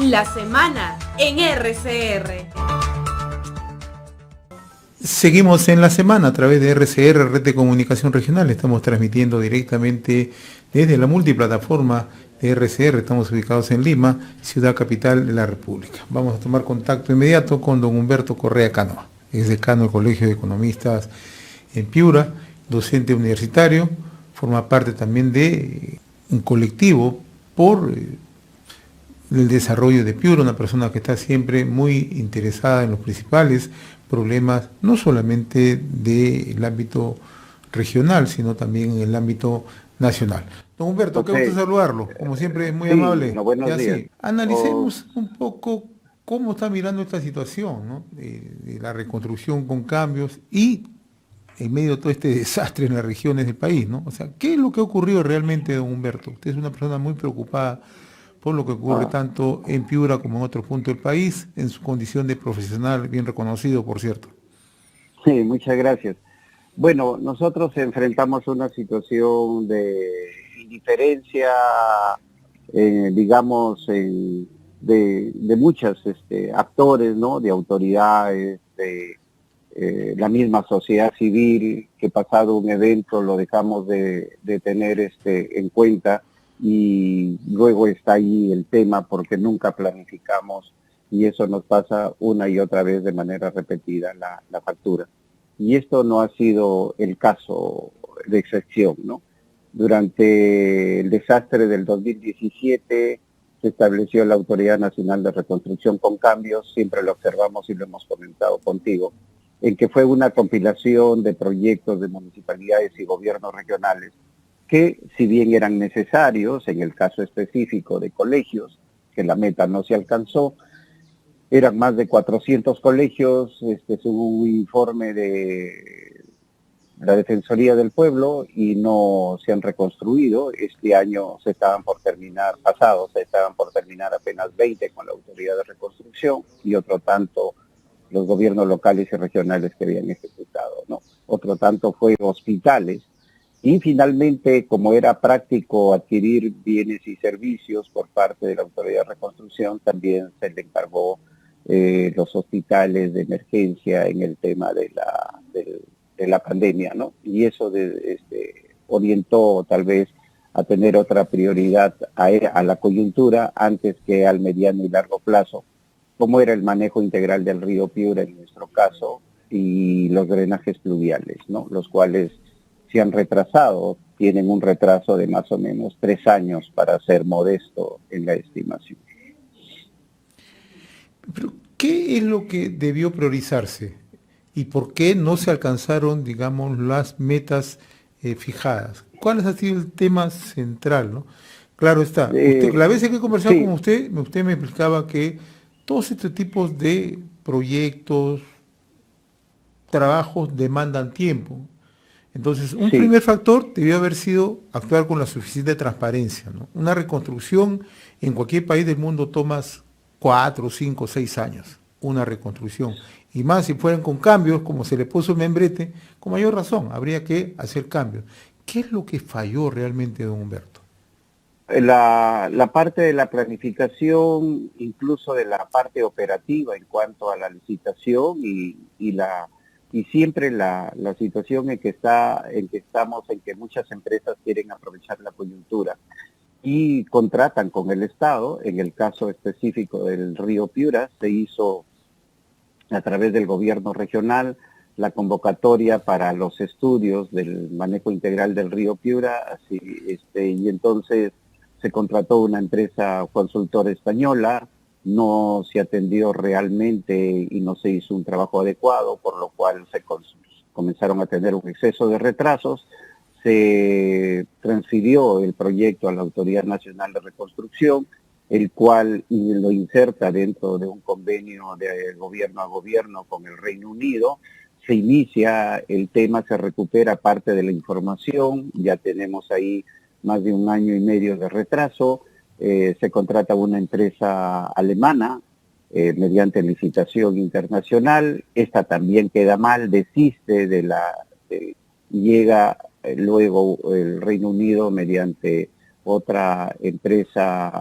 La semana en RCR. Seguimos en la semana a través de RCR, Red de Comunicación Regional. Estamos transmitiendo directamente desde la multiplataforma de RCR. Estamos ubicados en Lima, ciudad capital de la República. Vamos a tomar contacto inmediato con don Humberto Correa Canoa, es decano del Colegio de Economistas en Piura, docente universitario, forma parte también de un colectivo por el desarrollo de Piura, una persona que está siempre muy interesada en los principales problemas, no solamente del ámbito regional, sino también en el ámbito nacional. Don Humberto, qué gusto saludarlo, como siempre es muy amable. Bueno, buenos días. Analicemos un poco cómo está mirando esta situación, ¿no? De la reconstrucción con cambios y en medio de todo este desastre en las regiones del país, ¿no? O sea, ¿qué es lo que ha ocurrido realmente, don Humberto? Usted es una persona muy preocupada por lo que ocurre tanto en Piura como en otros puntos del país, en su condición de profesional bien reconocido, por cierto. Sí, muchas gracias. Bueno, nosotros enfrentamos una situación de indiferencia, digamos, de muchos actores, ¿no? De autoridades, de la misma sociedad civil, que pasado un evento lo dejamos de tener en cuenta, y luego está ahí el tema porque nunca planificamos, y eso nos pasa una y otra vez de manera repetida la factura. Y esto no ha sido el caso de excepción, ¿no? Durante el desastre del 2017 se estableció la Autoridad Nacional de Reconstrucción con Cambios, siempre lo observamos y lo hemos comentado contigo, en que fue una compilación de proyectos de municipalidades y gobiernos regionales que, si bien eran necesarios, en el caso específico de colegios, que la meta no se alcanzó, eran más de 400 colegios, según un informe de la Defensoría del Pueblo, y no se han reconstruido. Este año se estaban por terminar apenas 20 con la Autoridad de Reconstrucción, y otro tanto los gobiernos locales y regionales que habían ejecutado, ¿no? Otro tanto fue hospitales. Y finalmente, como era práctico adquirir bienes y servicios por parte de la Autoridad de Reconstrucción, también se le encargó los hospitales de emergencia en el tema de la pandemia, ¿no? Y eso orientó tal vez a tener otra prioridad a la coyuntura antes que al mediano y largo plazo, como era el manejo integral del río Piura en nuestro caso, y los drenajes pluviales, ¿no? Los cuales se han retrasado, tienen un retraso de más o menos 3 años, para ser modesto en la estimación. Pero, ¿qué es lo que debió priorizarse? ¿Y por qué no se alcanzaron, digamos, las metas fijadas? ¿Cuál ha sido el tema central, no? Claro está. La vez que he conversado con usted me explicaba que todos estos tipos de proyectos, trabajos demandan tiempo. Entonces, un primer factor debió haber sido actuar con la suficiente transparencia, ¿no? Una reconstrucción en cualquier país del mundo toma 4, 5, 6 años, una reconstrucción. Y más si fueran con cambios, como se le puso el membrete, con mayor razón, habría que hacer cambios. ¿Qué es lo que falló realmente, don Humberto? La parte de la planificación, incluso de la parte operativa en cuanto a la licitación y siempre la situación en que estamos, en que muchas empresas quieren aprovechar la coyuntura y contratan con el Estado. En el caso específico del río Piura, se hizo a través del gobierno regional la convocatoria para los estudios del manejo integral del río Piura, y entonces se contrató una empresa consultora española, no se atendió realmente y no se hizo un trabajo adecuado, por lo cual comenzaron a tener un exceso de retrasos. Se transfirió el proyecto a la Autoridad Nacional de Reconstrucción, el cual lo inserta dentro de un convenio de gobierno a gobierno con el Reino Unido. Se inicia el tema, se recupera parte de la información, ya tenemos ahí más de 1 año y medio de retraso. Se contrata una empresa alemana mediante licitación internacional. Esta también queda mal, desiste llega luego el Reino Unido mediante otra empresa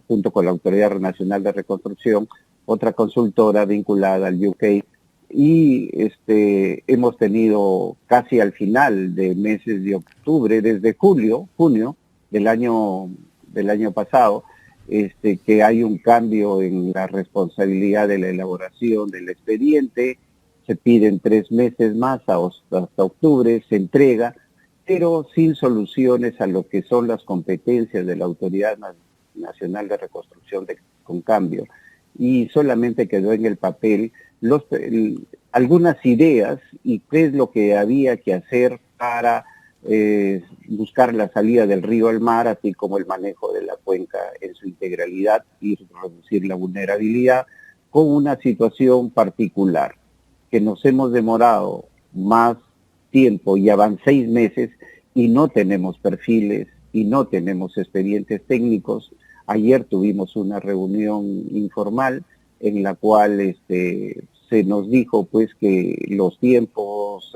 junto con la Autoridad Nacional de Reconstrucción, otra consultora vinculada al UK, y hemos tenido casi al final de meses de octubre, desde junio del año pasado, que hay un cambio en la responsabilidad de la elaboración del expediente. Se piden 3 meses más hasta octubre, se entrega, pero sin soluciones a lo que son las competencias de la Autoridad Nacional de Reconstrucción con Cambio. Y solamente quedó en el papel algunas ideas y qué es lo que había que hacer para buscar la salida del río al mar, así como el manejo de la cuenca en su integralidad y reducir la vulnerabilidad, con una situación particular, que nos hemos demorado más tiempo, ya van 6 meses, y no tenemos perfiles y no tenemos expedientes técnicos. Ayer tuvimos una reunión informal en la cual se nos dijo pues que los tiempos,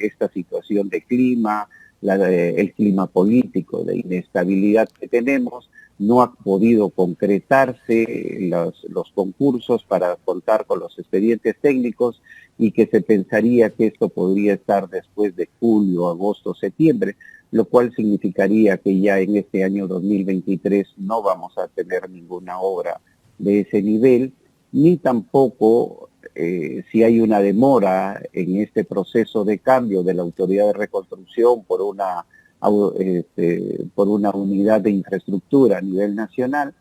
esta situación de clima, el clima político, de inestabilidad que tenemos, no ha podido concretarse los concursos para contar con los expedientes técnicos, y que se pensaría que esto podría estar después de julio, agosto, septiembre, lo cual significaría que ya en este año 2023 no vamos a tener ninguna obra de ese nivel, ni tampoco si hay una demora en este proceso de cambio de la Autoridad de Reconstrucción por una unidad de infraestructura a nivel nacional,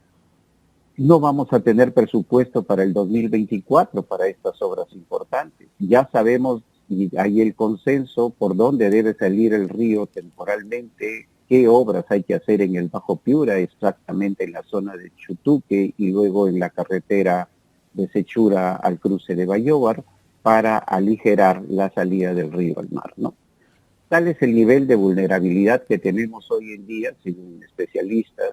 no vamos a tener presupuesto para el 2024 para estas obras importantes. Ya sabemos, y hay el consenso, por dónde debe salir el río temporalmente, qué obras hay que hacer en el Bajo Piura, exactamente en la zona de Chutuque y luego en la carretera de Sechura al cruce de Bayóvar, para aligerar la salida del río al mar, ¿no? Tal es el nivel de vulnerabilidad que tenemos hoy en día, según especialistas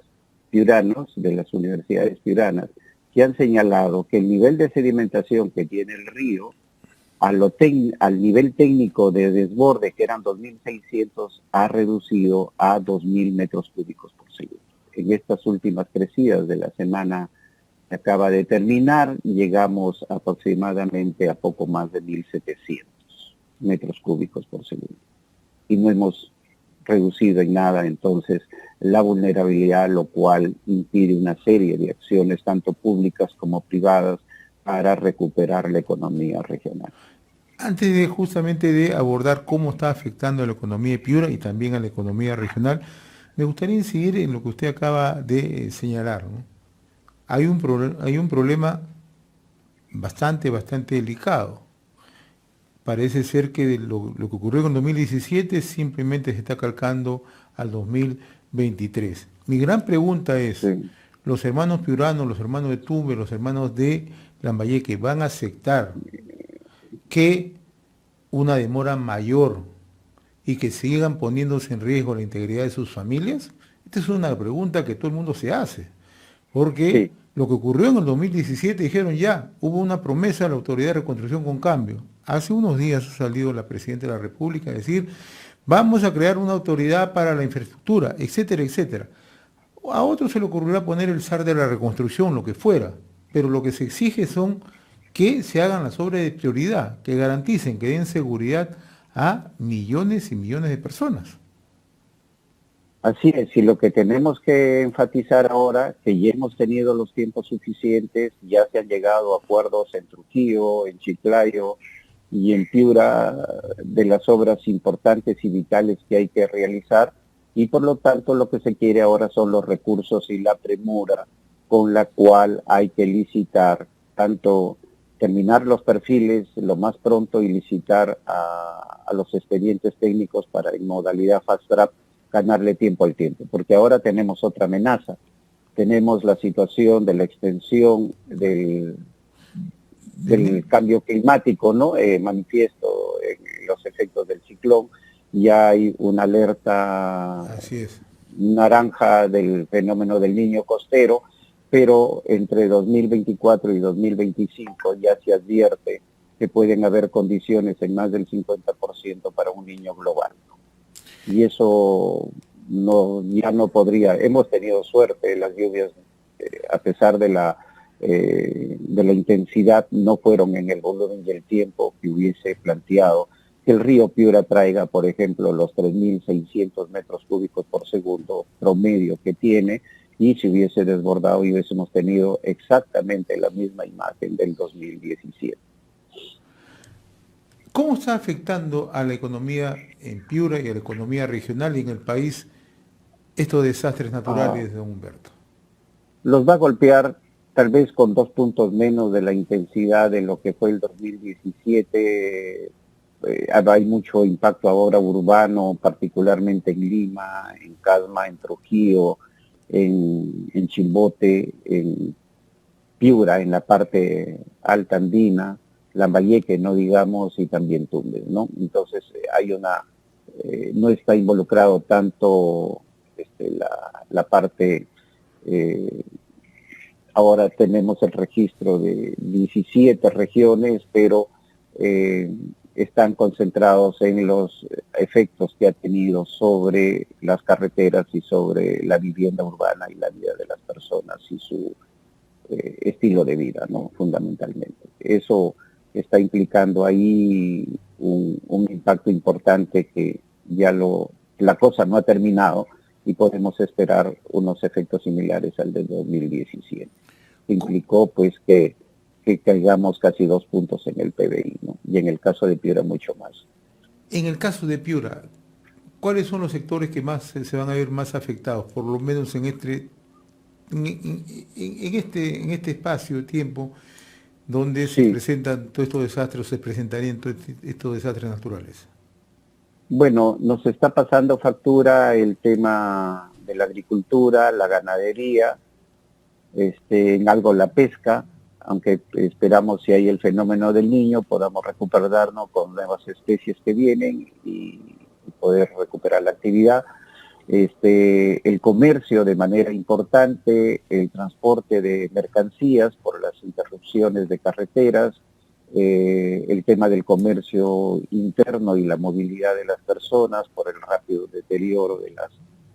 piuranos de las universidades piuranas, que han señalado que el nivel de sedimentación que tiene el río, al nivel técnico de desborde, que eran 2.600, ha reducido a 2.000 metros cúbicos por segundo. En estas últimas crecidas de la semana que acaba de terminar, llegamos aproximadamente a poco más de 1.700 metros cúbicos por segundo. Y no hemos reducido en nada entonces la vulnerabilidad, lo cual impide una serie de acciones, tanto públicas como privadas, para recuperar la economía regional. Antes de justamente de abordar cómo está afectando a la economía de Piura y también a la economía regional, me gustaría incidir en lo que usted acaba de señalar, ¿no? Hay un problema bastante delicado. Parece ser que lo que ocurrió en 2017 simplemente se está calcando al 2023. Mi gran pregunta es, sí, los hermanos piuranos, los hermanos de Tumbes, los hermanos de Lambayeque, ¿van a aceptar que una demora mayor y que sigan poniéndose en riesgo la integridad de sus familias? Esta es una pregunta que todo el mundo se hace, porque sí, lo que ocurrió en el 2017, dijeron ya, hubo una promesa de la Autoridad de Reconstrucción con Cambio. Hace unos días ha salido la Presidenta de la República a decir, vamos a crear una autoridad para la infraestructura, etcétera, etcétera. A otros se le ocurrirá poner el zar de la reconstrucción, lo que fuera, pero lo que se exige son que se hagan las obras de prioridad, que garanticen, que den seguridad a millones y millones de personas. Así es, y lo que tenemos que enfatizar ahora, que ya hemos tenido los tiempos suficientes, ya se han llegado a acuerdos en Trujillo, en Chiclayo y en Piura de las obras importantes y vitales que hay que realizar, y por lo tanto lo que se quiere ahora son los recursos y la premura con la cual hay que licitar, tanto terminar los perfiles lo más pronto y licitar a los expedientes técnicos para en modalidad fast track, ganarle tiempo al tiempo, porque ahora tenemos otra amenaza. Tenemos la situación de la extensión del cambio climático, ¿no? Manifiesto en los efectos del ciclón. Ya hay una alerta naranja del fenómeno del Niño costero, pero entre 2024 y 2025 ya se advierte que pueden haber condiciones en más del 50% para un niño global. Y eso ya no podría. Hemos tenido suerte, las lluvias, a pesar de la intensidad, no fueron en el volumen y el tiempo que hubiese planteado. Que el río Piura traiga, por ejemplo, los 3.600 metros cúbicos por segundo promedio que tiene, y si hubiese desbordado y hubiésemos tenido exactamente la misma imagen del 2017. ¿Cómo está afectando a la economía en Piura y a la economía regional y en el país estos desastres naturales, don Humberto? Los va a golpear tal vez con 2 puntos menos de la intensidad de lo que fue el 2017. Hay mucho impacto ahora urbano, particularmente en Lima, en Calma, en Trujillo, en Chimbote, en Piura, en la parte alta andina, Lambayeque, no digamos, y también Tumbes, ¿no? Entonces no está involucrado tanto la parte, ahora tenemos el registro de 17 regiones, pero están concentrados en los efectos que ha tenido sobre las carreteras y sobre la vivienda urbana y la vida de las personas y su estilo de vida, ¿no? Fundamentalmente. Eso está implicando ahí un impacto importante que ya la cosa no ha terminado y podemos esperar unos efectos similares al del 2017. Implicó pues que caigamos casi 2 puntos en el PBI, ¿no? Y en el caso de Piura mucho más. En el caso de Piura, ¿cuáles son los sectores que más se van a ver más afectados, por lo menos en este espacio de tiempo donde se presentan todos estos desastres, se presentarían todos estos desastres naturales? Bueno, nos está pasando factura el tema de la agricultura, la ganadería, en algo la pesca, aunque esperamos, si hay el fenómeno del Niño, podamos recuperarnos con nuevas especies que vienen y poder recuperar la actividad. El comercio de manera importante, el transporte de mercancías por las interrupciones de carreteras, el tema del comercio interno y la movilidad de las personas por el rápido deterioro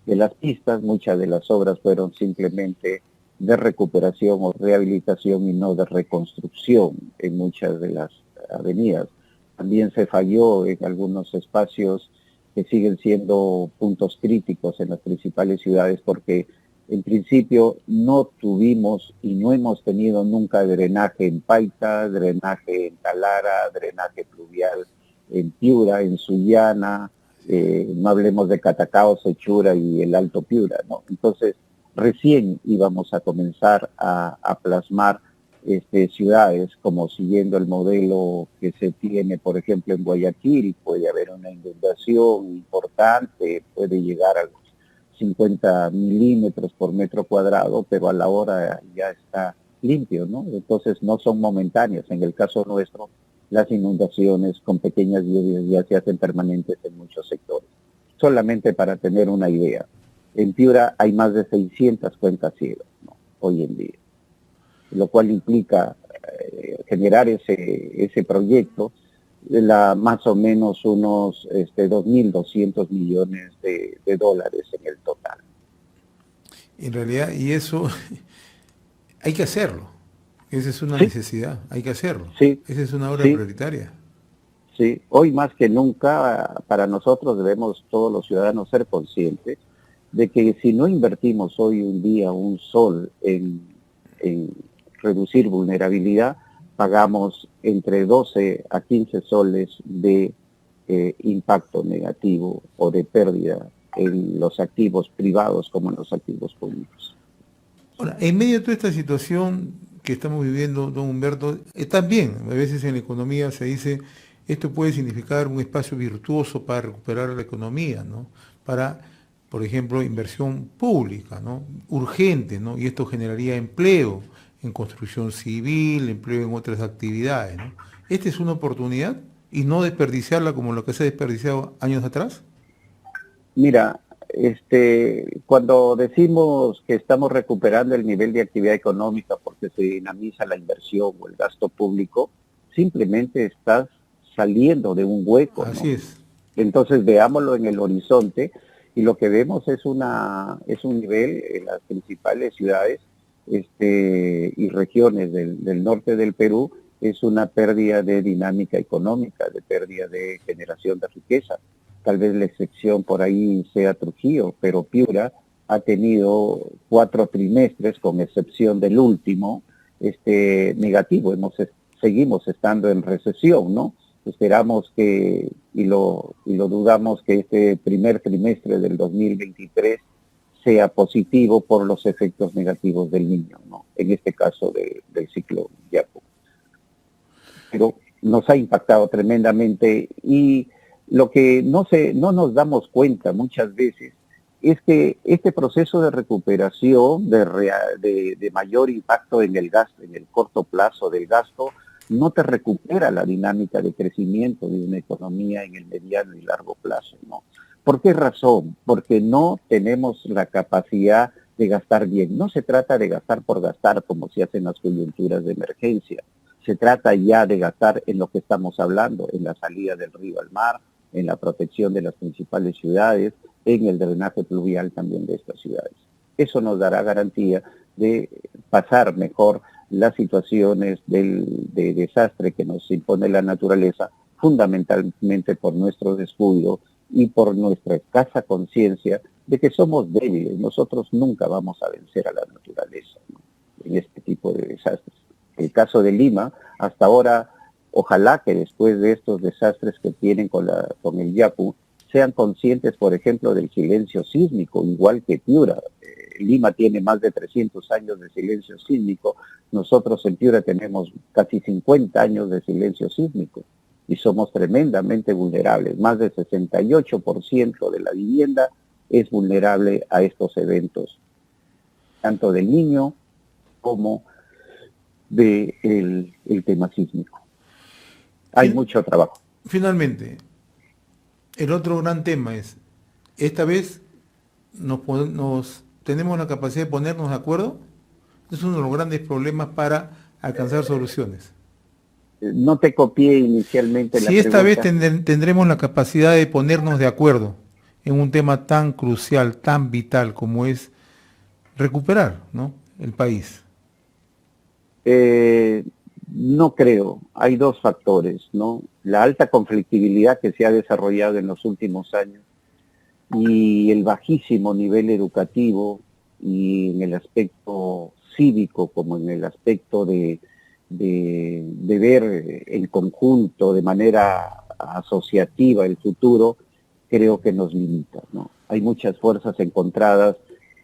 de las pistas. Muchas de las obras fueron simplemente de recuperación o rehabilitación y no de reconstrucción en muchas de las avenidas. También se falló en algunos espacios que siguen siendo puntos críticos en las principales ciudades, porque en principio no tuvimos y no hemos tenido nunca drenaje en Paita, drenaje en Talara, drenaje pluvial en Piura, en Sullana, no hablemos de Catacao, Sechura y el Alto Piura, ¿no? Entonces, recién íbamos a comenzar a plasmar ciudades como siguiendo el modelo que se tiene, por ejemplo, en Guayaquil. Puede haber una inundación importante, puede llegar a los 50 milímetros por metro cuadrado, pero a la hora ya está limpio, ¿no? Entonces no son momentáneas. En el caso nuestro, las inundaciones con pequeñas lluvias ya se hacen permanentes en muchos sectores. Solamente para tener una idea, en Piura hay más de 600 cuencas ciegas, ¿no? Hoy en día, lo cual implica generar ese proyecto más o menos unos 2.200 millones de dólares en el total. En realidad, y eso hay que hacerlo. Esa es una necesidad, hay que hacerlo. Sí. Esa es una obra prioritaria. Sí, hoy más que nunca para nosotros debemos todos los ciudadanos ser conscientes de que si no invertimos hoy un día un sol en reducir vulnerabilidad, pagamos entre 12 a 15 soles de impacto negativo o de pérdida en los activos privados como en los activos públicos. Ahora, en medio de toda esta situación que estamos viviendo, don Humberto, también a veces en la economía se dice esto puede significar un espacio virtuoso para recuperar la economía, ¿no? Para, por ejemplo, inversión pública, ¿no? Urgente, ¿no? Y esto generaría empleo en construcción civil, empleo en otras actividades, ¿no? ¿Esta es una oportunidad y no desperdiciarla como lo que se ha desperdiciado años atrás? Mira, cuando decimos que estamos recuperando el nivel de actividad económica porque se dinamiza la inversión o el gasto público, simplemente estás saliendo de un hueco, ¿no? Así es. Entonces veámoslo en el horizonte Y lo que vemos es un nivel en las principales ciudades y regiones del norte del Perú, es una pérdida de dinámica económica, de pérdida de generación de riqueza. Tal vez la excepción por ahí sea Trujillo, pero Piura ha tenido 4 trimestres, con excepción del último, negativo. Seguimos estando en recesión, ¿no? Esperamos que, y lo dudamos, que este primer trimestre del 2023 sea positivo por los efectos negativos del Niño, ¿no? En este caso del ciclón Yaku. Pero nos ha impactado tremendamente, y lo que no nos damos cuenta muchas veces es que este proceso de recuperación, de mayor impacto en el gasto, en el corto plazo del gasto, no te recupera la dinámica de crecimiento de una economía en el mediano y largo plazo, ¿no? ¿Por qué razón? Porque no tenemos la capacidad de gastar bien. No se trata de gastar por gastar como se hace en las coyunturas de emergencia. Se trata ya de gastar en lo que estamos hablando, en la salida del río al mar, en la protección de las principales ciudades, en el drenaje pluvial también de estas ciudades. Eso nos dará garantía de pasar mejor las situaciones de desastre que nos impone la naturaleza, fundamentalmente por nuestro descuido y por nuestra escasa conciencia de que somos débiles. Nosotros nunca vamos a vencer a la naturaleza, ¿no?, en este tipo de desastres. El caso de Lima, hasta ahora, ojalá que después de estos desastres que tienen con el Yaku, sean conscientes, por ejemplo, del silencio sísmico, igual que Piura. Lima tiene más de 300 años de silencio sísmico, nosotros en Piura tenemos casi 50 años de silencio sísmico y somos tremendamente vulnerables. Más del 68% de la vivienda es vulnerable a estos eventos, tanto del Niño como del tema sísmico. Hay mucho trabajo. Finalmente, el otro gran tema es, esta vez tenemos la capacidad de ponernos de acuerdo. Es uno de los grandes problemas para alcanzar soluciones. No te copié inicialmente la Si esta vez pregunta. tendremos la capacidad de ponernos de acuerdo en un tema tan crucial, tan vital como es recuperar, ¿no?, el país. No creo. Hay 2 factores, ¿no? La alta conflictividad que se ha desarrollado en los últimos años y el bajísimo nivel educativo, y en el aspecto cívico como en el aspecto de ver en conjunto, de manera asociativa, el futuro, creo que nos limita, ¿no? Hay muchas fuerzas encontradas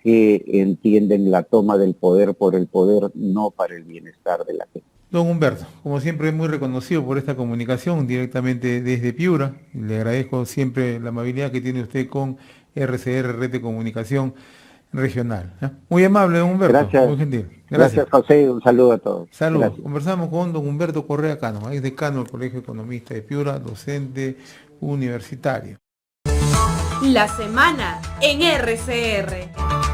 que entienden la toma del poder por el poder, no para el bienestar de la gente. Don Humberto, como siempre, muy reconocido por esta comunicación directamente desde Piura. Le agradezco siempre la amabilidad que tiene usted con RCR, Red de Comunicación Regional. Muy amable, don Humberto. Gracias. Muy gentil. Gracias, José. Un saludo a todos. Saludos. Gracias. Conversamos con don Humberto Correa Cano, ex decano del Colegio Economista de Piura, docente universitario. La semana en RCR.